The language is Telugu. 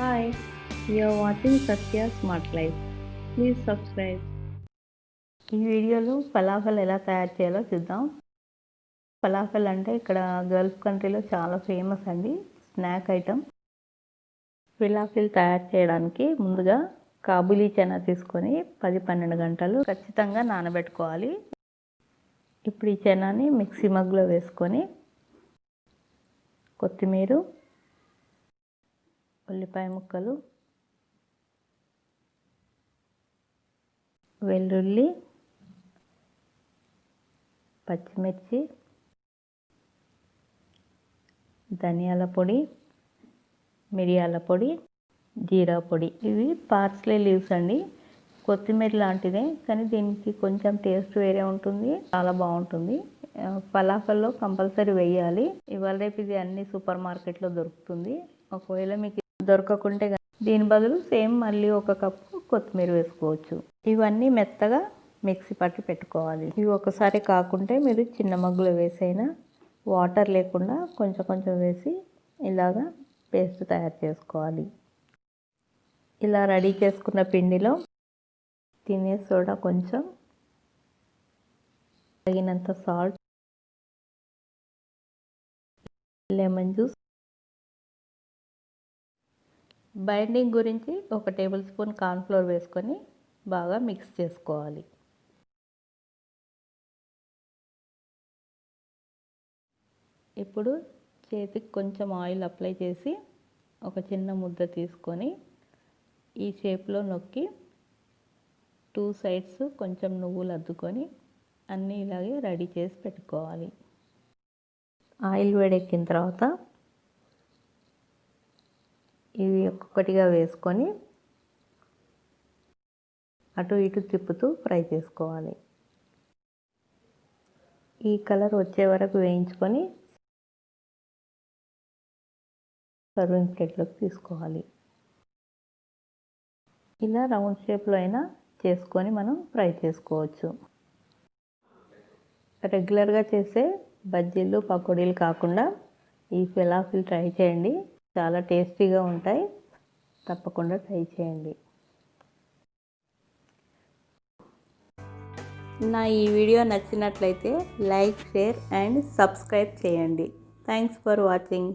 Hi, you are watching Satya Smart Life. Please subscribe. ఈ వీడియోలో ఫలాఫల్ ఎలా తయారు చేయాలో చూద్దాం. ఫలాఫల్ అంటే ఇక్కడ గల్ఫ్ కంట్రీలో చాలా ఫేమస్ అండి, స్నాక్ ఐటమ్. ఫలాఫల్ తయారు చేయడానికి ముందుగా కాబూలీ చనా తీసుకొని 10-12 గంటలు ఖచ్చితంగా నానబెట్టుకోవాలి. ఇప్పుడు ఈ చనాని మిక్సీ మగ్గులో వేసుకొని కొత్తిమీర, ఉల్లిపాయ ముక్కలు, వెల్లుల్లి, పచ్చిమిర్చి, ధనియాల పొడి, మిరియాల పొడి, జీరా పొడి. ఇవి పార్స్లీ లీవ్స్ అండి, కొత్తిమీర లాంటిదే కానీ దీనికి కొంచెం టేస్ట్ వేరే ఉంటుంది, చాలా బాగుంటుంది. ఫలాఫల్లో కంపల్సరీ వేయాలి. ఇవాళ రేపు ఇది అన్ని సూపర్ మార్కెట్లో దొరుకుతుంది. ఒకవేళ మీకు దొరకకుంటే దీని బదులు సేమ్ మళ్ళీ 1 కప్పు కొత్తిమీర వేసుకోవచ్చు. ఇవన్నీ మెత్తగా మిక్సీ పట్టి పెట్టుకోవాలి. ఇవి ఒకసారి కాకుంటే మీరు చిన్న మగ్గులో వేసైనా వాటర్ లేకుండా కొంచెం కొంచెం వేసి ఇలాగా పేస్ట్ తయారు చేసుకోవాలి. ఇలా రెడీ చేసుకున్న పిండిలో తినే సోడా కొంచెం, తగినంత సాల్ట్, లెమన్ జ్యూస్, బైండింగ్ గురించి 1 టేబుల్ స్పూన్ కార్న్ఫ్లోర్ వేసుకొని బాగా మిక్స్ చేసుకోవాలి. ఇప్పుడు చేతికి కొంచెం ఆయిల్ అప్లై చేసి ఒక చిన్న ముద్ద తీసుకొని ఈ షేప్లో నొక్కి 2 సైడ్స్ కొంచెం నువ్వులు అద్దుకొని అన్నీ ఇలాగే రెడీ చేసి పెట్టుకోవాలి. ఆయిల్ వేడెక్కిన తర్వాత ఇవి ఒక్కొక్కటిగా వేసుకొని అటు ఇటు తిప్పుతూ ఫ్రై చేసుకోవాలి. ఈ కలర్ వచ్చే వరకు వేయించుకొని సర్వింగ్ ప్లేట్లోకి తీసుకోవాలి. ఇలా రౌండ్ షేప్లో అయినా చేసుకొని మనం ఫ్రై చేసుకోవచ్చు. రెగ్యులర్గా చేసే బజ్జీలు, పకోడీలు కాకుండా ఈ ఫలాఫల్ ట్రై చేయండి, చాలా టేస్టీగా ఉంటాయి. తప్పకుండా ట్రై చేయండి. నా ఈ వీడియో నచ్చినట్లయితే లైక్, షేర్ అండ్ సబ్స్క్రైబ్ చేయండి. Thanks for watching.